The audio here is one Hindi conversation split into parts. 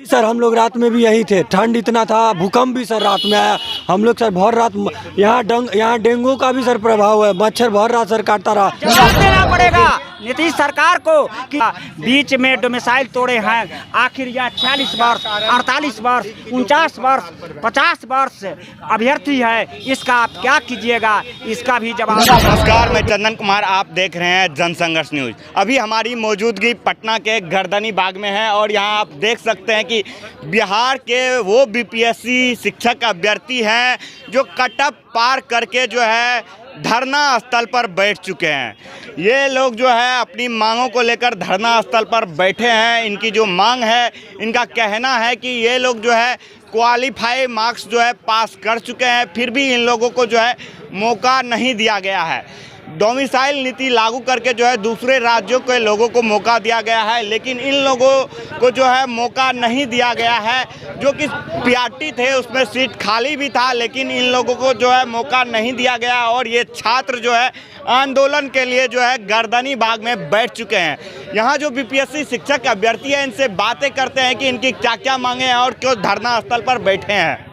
सर हम लोग रात में भी यही थे, ठंड इतना था, भूकंप भी सर रात में आया। हम लोग सर भर रात यहाँ डेंगू का भी सर प्रभाव है, मच्छर भर रात सर काटता रहा। जवाब देना पड़ेगा नीतीश सरकार को कि बीच में डोमिसाइल तोड़े हैं। आखिर यह 46 वर्ष, 48 वर्ष, 49 वर्ष, 50 वर्ष अभ्यर्थी है, इसका आप क्या कीजिएगा, इसका भी जवाब। नमस्कार, मैं चंदन कुमार, आप देख रहे हैं जनसंघर्ष न्यूज। अभी हमारी मौजूदगी पटना के गर्दनी बाग में है और यहाँ आप देख सकते हैं कि बिहार के वो बीपीएससी शिक्षक अभ्यर्थी हैं जो कटअप पार करके जो है धरना स्थल पर बैठ चुके हैं। ये लोग जो है अपनी मांगों को लेकर धरना स्थल पर बैठे हैं। इनकी जो मांग है, इनका कहना है कि ये लोग जो है क्वालिफाई मार्क्स जो है पास कर चुके हैं, फिर भी इन लोगों को जो है मौका नहीं दिया गया है। डोमिसाइल नीति लागू करके जो है दूसरे राज्यों के लोगों को मौका दिया गया है, लेकिन इन लोगों को जो है मौका नहीं दिया गया है। जो कि पीआरटी थे उसमें सीट खाली भी था, लेकिन इन लोगों को जो है मौका नहीं दिया गया और ये छात्र जो है आंदोलन के लिए जो है गर्दनी बाग में बैठ चुके हैं। यहाँ जो बीपीएससी शिक्षक अभ्यर्थी हैं, इनसे बातें करते हैं कि इनकी क्या क्या मांगे हैं और क्यों धरना स्थल पर बैठे हैं।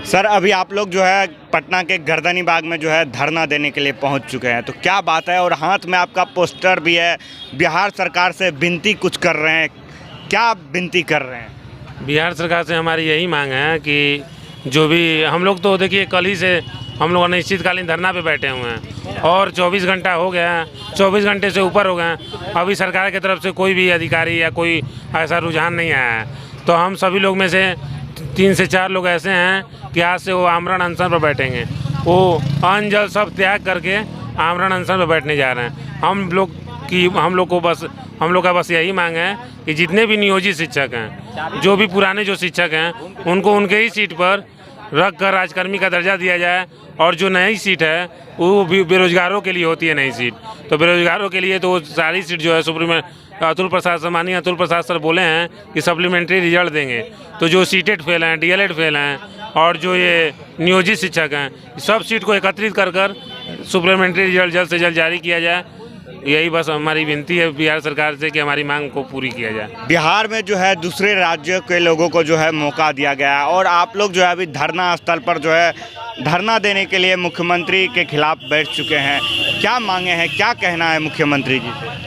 सर, अभी आप लोग जो है पटना के गर्दनी बाग में जो है धरना देने के लिए पहुंच चुके हैं, तो क्या बात है? और हाथ में आपका पोस्टर भी है, बिहार सरकार से विनती कुछ कर रहे हैं, क्या विनती कर रहे हैं? बिहार सरकार से हमारी यही मांग है कि जो भी हम लोग तो देखिए कल ही से हम लोग अनिश्चितकालीन धरना पे बैठे हुए हैं और 24 घंटा हो गया, 24 घंटे से ऊपर हो गए, अभी सरकार की तरफ से कोई भी अधिकारी या कोई ऐसा रुझान नहीं आया है। तो हम सभी लोग में से 3 से 4 लोग ऐसे हैं कि आज से वो आमरण अनशन पर बैठेंगे। वो अन्न जल सब त्याग करके आमरण अनशन पर बैठने जा रहे हैं। हम लोग का बस यही मांग है कि जितने भी नियोजित शिक्षक हैं, जो भी पुराने जो शिक्षक हैं, उनको उनके ही सीट पर रख कर राजकर्मी का दर्जा दिया जाए और जो नई सीट है वो बेरोजगारों के लिए होती है नई सीट। तो बेरोजगारों के लिए तो सारी सीट जो है अतुल प्रसाद सम्मानीय अतुल प्रसाद सर बोले हैं कि सप्लीमेंट्री रिजल्ट देंगे। तो जो सीटेड फेल हैं, डीएलएड फेल हैं और जो ये नियोजित शिक्षक हैं, सब सीट को एकत्रित कर सप्लीमेंट्री रिजल्ट जल्द से जल्द जारी किया जाए। यही बस हमारी विनती है बिहार सरकार से कि हमारी मांग को पूरी किया जाए। बिहार में जो है दूसरे राज्यों के लोगों को जो है मौका दिया गया है और आप लोग जो है अभी धरना स्थल पर जो है धरना देने के लिए मुख्यमंत्री के खिलाफ बैठ चुके हैं। क्या मांगे हैं, क्या कहना है मुख्यमंत्री जी से?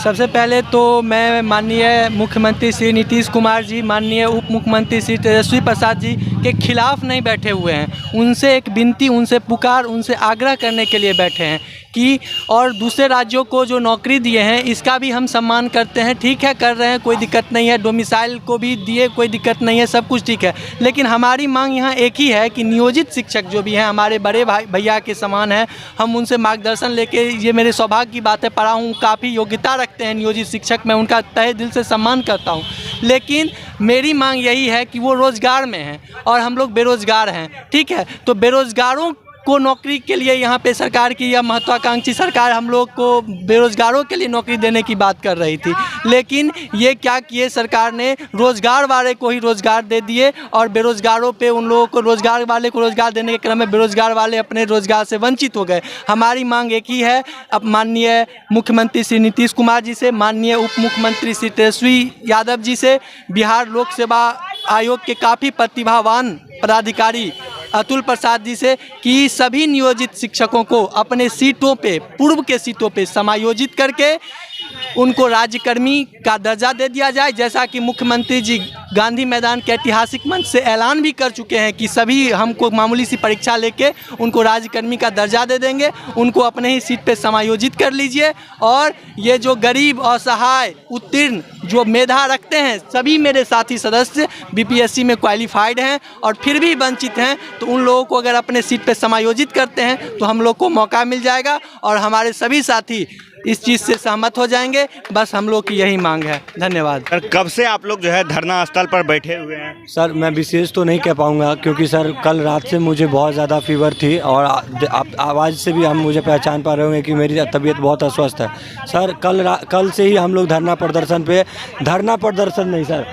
सबसे पहले तो मैं माननीय मुख्यमंत्री श्री नीतीश कुमार जी, माननीय उप मुख्यमंत्री श्री तेजस्वी प्रसाद जी के खिलाफ नहीं बैठे हुए हैं। उनसे एक विनती, उनसे पुकार, उनसे आग्रह करने के लिए बैठे हैं कि और दूसरे राज्यों को जो नौकरी दिए हैं इसका भी हम सम्मान करते हैं। ठीक है, कर रहे हैं, कोई दिक्कत नहीं है। डोमिसाइल को भी दिए, कोई दिक्कत नहीं है, सब कुछ ठीक है। लेकिन हमारी मांग यहाँ एक ही है कि नियोजित शिक्षक जो भी हैं, हमारे बड़े भाई भैया के समान हैं। हम उनसे मार्गदर्शन लेके, ये मेरे सौभाग्य की बात है, पढ़ा हूँ, काफ़ी योग्यता रखते हैं नियोजित शिक्षक, मैं उनका तहे दिल से सम्मान करता हूँ। लेकिन मेरी मांग यही है कि वो रोज़गार में हैं और हम लोग बेरोज़गार हैं। ठीक है, तो बेरोज़गारों को नौकरी के लिए यहाँ पे सरकार की यह महत्वाकांक्षी सरकार हम लोग को बेरोज़गारों के लिए नौकरी देने की बात कर रही थी, लेकिन ये क्या किए, सरकार ने रोज़गार वाले को ही रोज़गार दे दिए और बेरोज़गारों पे उन लोगों को रोज़गार वाले को रोज़गार देने के क्रम में बेरोज़गार वाले अपने रोज़गार से वंचित हो गए। हमारी मांग एक ही है, अब माननीय मुख्यमंत्री श्री नीतीश कुमार जी से, माननीय उप मुख्यमंत्री श्री तेजस्वी यादव जी से, बिहार लोक सेवा आयोग के काफ़ी प्रतिभावान पदाधिकारी अतुल प्रसाद जी से कि सभी नियोजित शिक्षकों को अपने सीटों पे, पूर्व के सीटों पे समायोजित करके उनको राज्यकर्मी का दर्जा दे दिया जाए। जैसा कि मुख्यमंत्री जी गांधी मैदान के ऐतिहासिक मंच से ऐलान भी कर चुके हैं कि सभी हमको मामूली सी परीक्षा लेके उनको राज्यकर्मी का दर्जा दे देंगे, उनको अपने ही सीट पे समायोजित कर लीजिए। और ये जो गरीब, असहाय, उत्तीर्ण, जो मेधा रखते हैं, सभी मेरे साथी सदस्य बीपीएससी में क्वालिफाइड हैं और फिर भी वंचित हैं, तो उन लोगों को अगर अपने सीट पे समायोजित करते हैं तो हम लोग को मौका मिल जाएगा और हमारे सभी साथी इस चीज़ से सहमत हो जाएंगे। बस हम लोग की यही मांग है। धन्यवाद। सर, कब से आप लोग जो है धरना स्थल पर बैठे हुए हैं? सर मैं विशेष तो नहीं कह पाऊँगा क्योंकि सर कल रात से मुझे बहुत ज़्यादा फीवर थी और आप आवाज़ से भी हम मुझे पहचान पा रहे होंगे कि मेरी तबीयत बहुत अस्वस्थ है। सर कल से ही हम लोग धरना प्रदर्शन नहीं सर,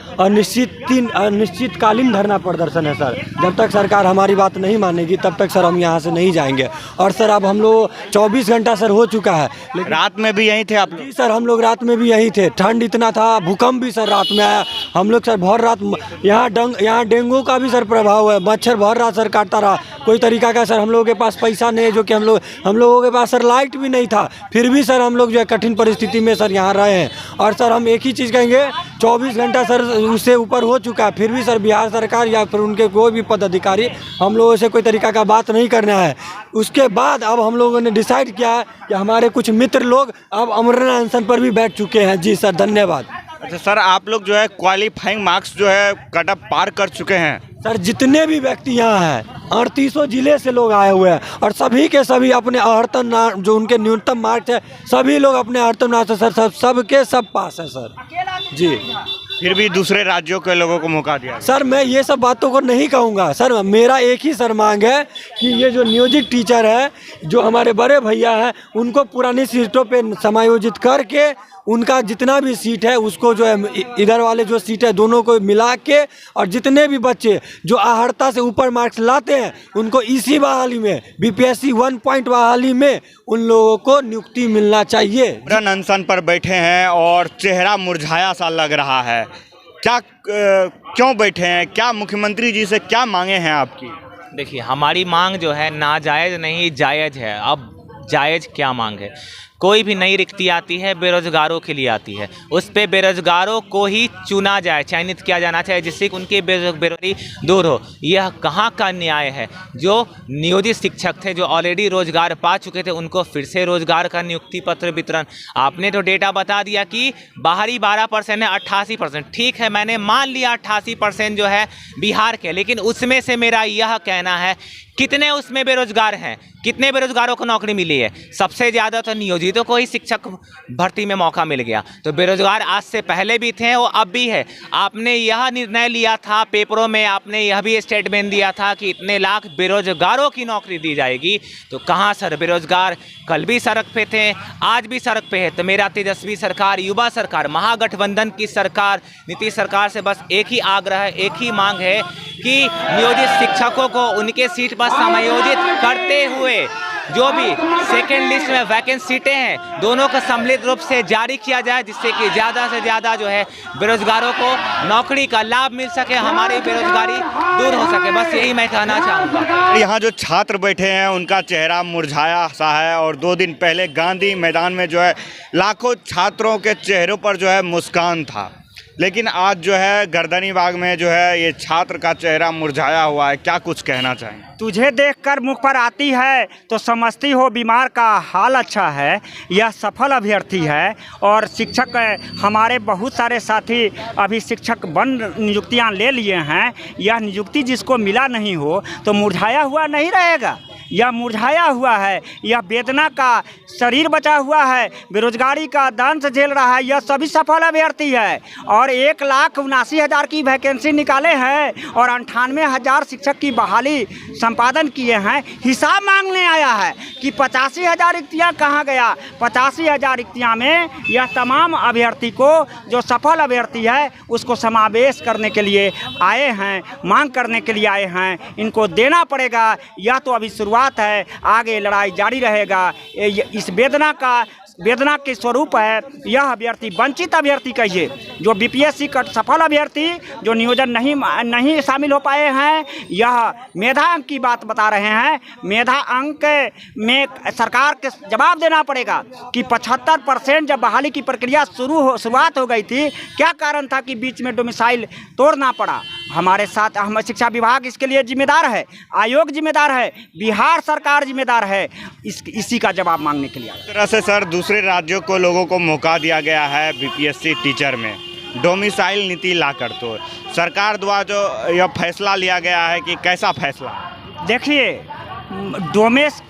अनिश्चितकालीन धरना प्रदर्शन है सर। जब तक सरकार हमारी बात नहीं मानेगी तब तक सर हम यहाँ से नहीं जाएंगे। और सर अब हम लोग 24 घंटा सर हो चुका है, रात में भी यहीं थे आप लोग? जी सर, हम लोग रात में भी यहीं थे। ठंड इतना था, भूकंप भी सर रात में आया। हम लोग सर बहुत रात यहाँ डेंगू का भी सर प्रभाव है। मच्छर बहुत रात सर काटता रहा। कोई तरीका का सर हम लोगों के पास पैसा नहीं है, जो कि हम लोगों के पास सर लाइट भी नहीं था। फिर भी सर हम लोग जो है कठिन परिस्थिति में सर यहाँ रहे हैं। और सर हम एक ही चीज़ कहेंगे, 24 घंटा सर उससे ऊपर हो चुका है, फिर भी सर बिहार सरकार या फिर उनके कोई भी पदाधिकारी हम लोगों से कोई तरीका का बात नहीं करना है। उसके बाद अब हम लोगों ने डिसाइड किया है कि हमारे कुछ मित्र लोग अब अमरना अनशन पर भी बैठ चुके हैं। जी सर, धन्यवाद। अच्छा सर, आप लोग जो है क्वालिफाइंग मार्क्स जो है कट ऑफ पार कर चुके हैं? सर जितने भी व्यक्ति यहाँ हैं, 38 जिले से लोग आए हुए हैं और सभी के सभी अपने 38 जो उनके न्यूनतम मार्क्स है, सभी लोग अपने 38 मार्क्स से सर सबके सब पास है सर। जी, फिर भी दूसरे राज्यों के लोगों को मौका दिया? सर मैं ये सब बातों को नहीं कहूँगा सर। मेरा एक ही सर मांग है कि ये जो नियोजित टीचर है, जो हमारे बड़े भैया हैं, उनको पुरानी सीटों पे समायोजित करके उनका जितना भी सीट है उसको जो है इधर वाले जो सीट है दोनों को मिला के, और जितने भी बच्चे जो अर्हता से ऊपर मार्क्स लाते हैं उनको इसी बहाली में BPSC 1 पॉइंट बहाली में उन लोगों को नियुक्ति मिलना चाहिए। अनशन पर बैठे हैं और चेहरा मुरझाया सा लग रहा है, क्या क्यों बैठे हैं? क्या मुख्यमंत्री जी से क्या मांगे हैं आपकी? देखिए, हमारी मांग जो है नाजायज़ नहीं जायज़ है। अब जायज़ क्या मांग है? कोई भी नई रिक्ति आती है बेरोजगारों के लिए आती है, उस पे बेरोजगारों को ही चुना जाए, चयनित किया जाना चाहिए, जिससे कि उनकी बेरोजगारी दूर हो। यह कहाँ का न्याय है? जो नियोजित शिक्षक थे, जो ऑलरेडी रोजगार पा चुके थे, उनको फिर से रोजगार का नियुक्ति पत्र वितरण। आपने तो डेटा बता दिया कि बाहरी 12% है, 88%। ठीक है, मैंने मान लिया 88% जो है बिहार के, लेकिन उसमें से मेरा यह कहना है कितने उसमें बेरोजगार हैं, कितने बेरोजगारों को नौकरी मिली है? सबसे ज़्यादा तो नियोजितों को ही शिक्षक भर्ती में मौका मिल गया। तो बेरोजगार आज से पहले भी थे और अब भी है। आपने यह निर्णय लिया था पेपरों में, आपने यह भी स्टेटमेंट दिया था कि इतने लाख बेरोजगारों की नौकरी दी जाएगी। तो कहाँ सर बेरोजगार? कल भी सड़क पे थे, आज भी सड़क पे है। तो मेरा तेजस्वी सरकार, युवा सरकार, महागठबंधन की सरकार, नीतीश सरकार से बस एक ही आग्रह है, एक ही मांग है कि नियोजित शिक्षकों को उनके सीट पर समायोजित करते हुए जो भी सेकेंड लिस्ट में वैकेंट सीटें हैं दोनों को सम्मिलित रूप से जारी किया जाए, जिससे कि ज़्यादा से ज़्यादा जो है बेरोजगारों को नौकरी का लाभ मिल सके, हमारी बेरोजगारी दूर हो सके। बस यही मैं कहना चाहूँगा। यहाँ जो छात्र बैठे हैं उनका चेहरा मुरझाया सा है, और 2 दिन पहले गांधी मैदान में जो है लाखों छात्रों के चेहरों पर जो है मुस्कान था, लेकिन आज जो है गर्दनी बाग में जो है ये छात्र का चेहरा मुरझाया हुआ है। क्या कुछ कहना चाहेंगे? तुझे देखकर मुख पर आती है तो समझती हो बीमार का हाल अच्छा है। यह सफल अभ्यर्थी है और शिक्षक हमारे बहुत सारे साथी अभी शिक्षक बन नियुक्तियां ले लिए हैं। यह नियुक्ति जिसको मिला नहीं हो तो मुरझाया हुआ नहीं रहेगा। यह मुरझाया हुआ है, यह वेदना का शरीर बचा हुआ है, बेरोजगारी का दंश झेल रहा है। यह सभी सफल अभ्यर्थी है और 1,79,000 की वैकेंसी निकाले हैं और 98,000 शिक्षक की बहाली संपादन किए हैं। हिसाब मांगने आया है कि 85,000 रिक्तियाँ कहाँ गया। 85,000 रिक्तियाँ में यह तमाम अभ्यर्थी को, जो सफल अभ्यर्थी है, उसको समावेश करने के लिए आए हैं, मांग करने के लिए आए हैं। इनको देना पड़ेगा। यह तो अभी शुरुआत है, आगे लड़ाई जारी रहेगा। इस वेदना के स्वरूप है यह अभ्यर्थी, वंचित अभ्यर्थी कहिए, जो BPSC का सफल अभ्यर्थी जो नियोजन नहीं शामिल हो पाए हैं। यह मेधा अंक की बात बता रहे हैं। मेधा अंक में सरकार के जवाब देना पड़ेगा कि 75% जब बहाली की प्रक्रिया शुरुआत हो गई थी, क्या कारण था कि बीच में डोमिसाइल तोड़ना पड़ा। हमारे साथ हम शिक्षा विभाग इसके लिए जिम्मेदार है, आयोग जिम्मेदार है, बिहार सरकार जिम्मेदार है। इसी का जवाब मांगने के लिए। इस तरह से सर दूसरे राज्यों को लोगों को मौका दिया गया है BPSC टीचर में, डोमिसाइल नीति लाकर। तो सरकार द्वारा जो यह फैसला लिया गया है कि कैसा फैसला? देखिए,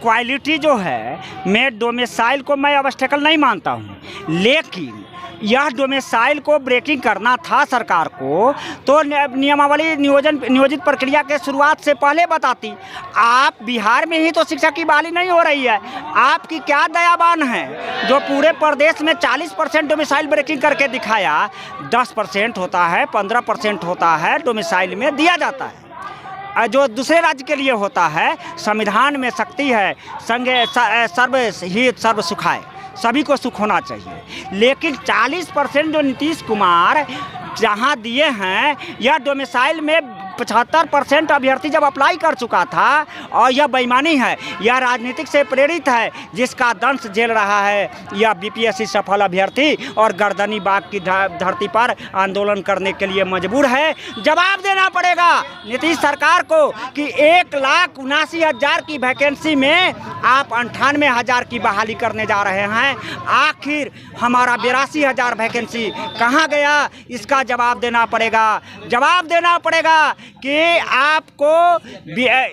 क्वालिटी जो है, मैं डोमिसाइल को मैं ऑब्स्टेकल नहीं मानता हूँ, लेकिन यह डोमिसाइल को ब्रेकिंग करना था सरकार को, तो नियमावली नियोजित प्रक्रिया के शुरुआत से पहले बताती। आप बिहार में ही तो शिक्षा की बहाली नहीं हो रही है। आपकी क्या दयावान है जो पूरे प्रदेश में 40% डोमिसाइल ब्रेकिंग करके दिखाया। 10% होता है, 15% होता है, डोमिसाइल में दिया जाता है। जो दूसरे राज्य के लिए होता है, संविधान में शक्ति है, संघ सर्व हित सर्व सुखाय। सभी को सुख होना चाहिए। लेकिन 40% जो नीतीश कुमार जहाँ दिए हैं, यह डोमिसाइल में 75% अभ्यर्थी जब अप्लाई कर चुका था, और यह बेईमानी है, यह राजनीतिक से प्रेरित है, जिसका दंश झेल रहा है यह बीपीएससी सफल अभ्यर्थी और गर्दनी बाग की धरती पर आंदोलन करने के लिए मजबूर है। जवाब देना पड़ेगा नीतीश सरकार को कि 1,79,000 की वैकेंसी में आप 98,000 की बहाली करने जा रहे हैं। आखिर हमारा 82,000 वैकेंसी कहाँ गया, इसका जवाब देना पड़ेगा। जवाब देना पड़ेगा कि आपको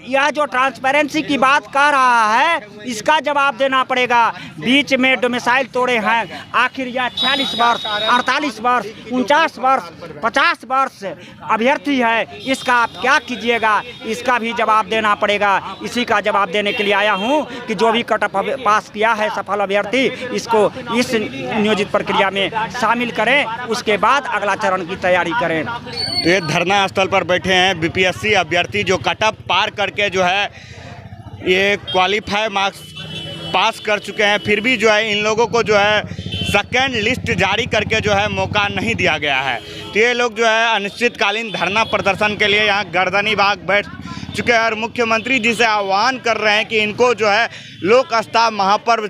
यह जो ट्रांसपेरेंसी की बात कर रहा है, इसका जवाब देना पड़ेगा। बीच में डोमिसाइल तोड़े हैं, आखिर यह 46 वर्ष, 48 वर्ष, 49 वर्ष, 50 वर्ष अभ्यर्थी है, इसका आप क्या कीजिएगा, इसका भी जवाब देना पड़ेगा। इसी का जवाब देने के लिए आया हूं कि जो भी कट ऑफ पास किया है सफल अभ्यर्थी, इसको इस नियोजित प्रक्रिया में शामिल करें, उसके बाद अगला चरण की तैयारी करें। तो ये धरना स्थल पर बैठे हैं बीपीएससी अभ्यर्थी जो कट ऑफ पार करके जो है ये क्वालिफाई मार्क्स पास कर चुके हैं, फिर भी जो है इन लोगों को जो है सेकेंड लिस्ट जारी करके जो है मौका नहीं दिया गया है। तो ये लोग जो है अनिश्चितकालीन धरना प्रदर्शन के लिए यहाँ गर्दनी बाग बैठ चुके हैं और मुख्यमंत्री जी से आह्वान कर रहे हैं कि इनको जो है लोक आस्था महापर्व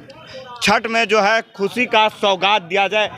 छठ में जो है खुशी का सौगात दिया जाए।